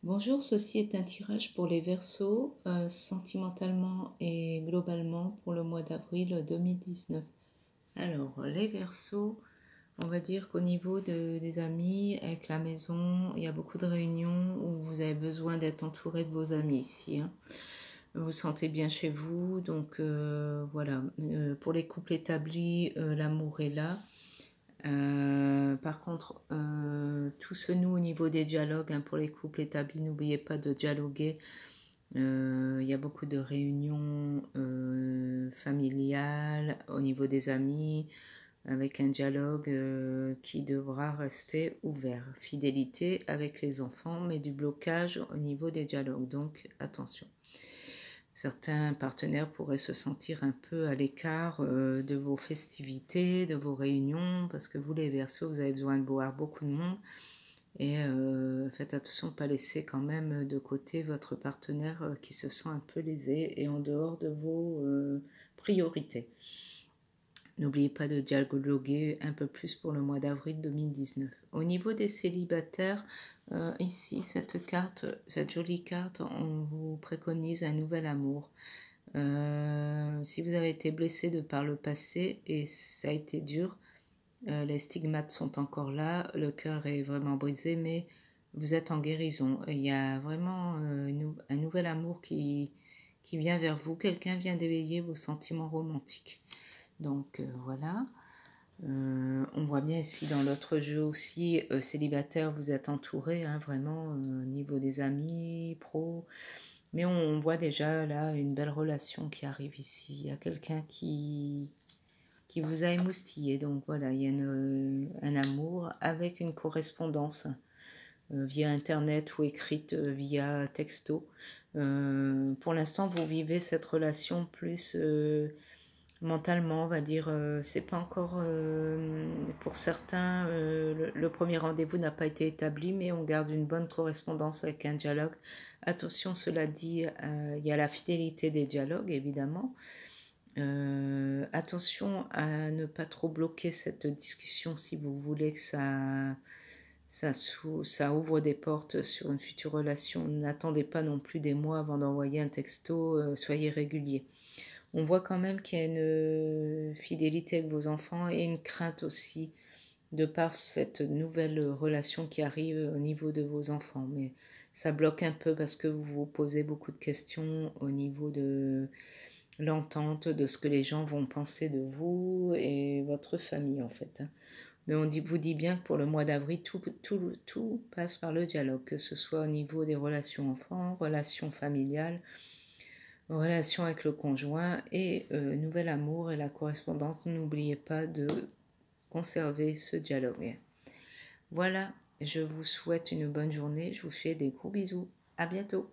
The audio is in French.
Bonjour, ceci est un tirage pour les Verseaux, sentimentalement et globalement pour le mois d'avril 2019. Alors, les Verseaux, on va dire qu'au niveau des amis, avec la maison, il y a beaucoup de réunions où vous avez besoin d'être entouré de vos amis ici, hein. Vous vous sentez bien chez vous, donc voilà. Pour les couples établis, l'amour est là. Par contre, tout se noue au niveau des dialogues, hein, pour les couples établis. N'oubliez pas de dialoguer. Il y a beaucoup de réunions familiales au niveau des amis, avec un dialogue qui devra rester ouvert. Fidélité avec les enfants, mais du blocage au niveau des dialogues. Donc attention. Certains partenaires pourraient se sentir un peu à l'écart de vos festivités, de vos réunions, parce que vous, les Verseaux, vous avez besoin de voir beaucoup de monde. Et faites attention de ne pas laisser quand même de côté votre partenaire qui se sent un peu lésé et en dehors de vos priorités. N'oubliez pas de dialoguer un peu plus pour le mois d'avril 2019. Au niveau des célibataires, ici, cette carte, cette jolie carte, on vous préconise un nouvel amour. Si vous avez été blessé de par le passé et ça a été dur, les stigmates sont encore là, le cœur est vraiment brisé, mais vous êtes en guérison. Il y a vraiment un nouvel amour qui vient vers vous. Quelqu'un vient d'éveiller vos sentiments romantiques. Donc voilà. On voit bien ici dans l'autre jeu aussi, célibataire, vous êtes entouré, hein, vraiment, au niveau des amis, pro. Mais on voit déjà là une belle relation qui arrive ici. Il y a quelqu'un qui vous a émoustillé. Donc voilà, il y a un amour avec une correspondance via Internet ou écrite via texto. Pour l'instant, vous vivez cette relation plus mentalement, on va dire. C'est pas encore, pour certains, le premier rendez-vous n'a pas été établi, mais on garde une bonne correspondance avec un dialogue. Attention, cela dit, il y a la fidélité des dialogues, évidemment. Attention à ne pas trop bloquer cette discussion si vous voulez que ça ouvre des portes sur une future relation. N'attendez pas non plus des mois avant d'envoyer un texto, soyez régulier. On voit quand même qu'il y a une fidélité avec vos enfants et une crainte aussi de par cette nouvelle relation qui arrive au niveau de vos enfants. Mais ça bloque un peu parce que vous vous posez beaucoup de questions au niveau de l'entente, de ce que les gens vont penser de vous et votre famille en fait, hein. Mais vous dit bien que pour le mois d'avril, tout passe par le dialogue, que ce soit au niveau des relations enfants, relations familiales, relations avec le conjoint et nouvel amour et la correspondance. N'oubliez pas de conserver ce dialogue. Voilà, je vous souhaite une bonne journée, je vous fais des gros bisous. À bientôt.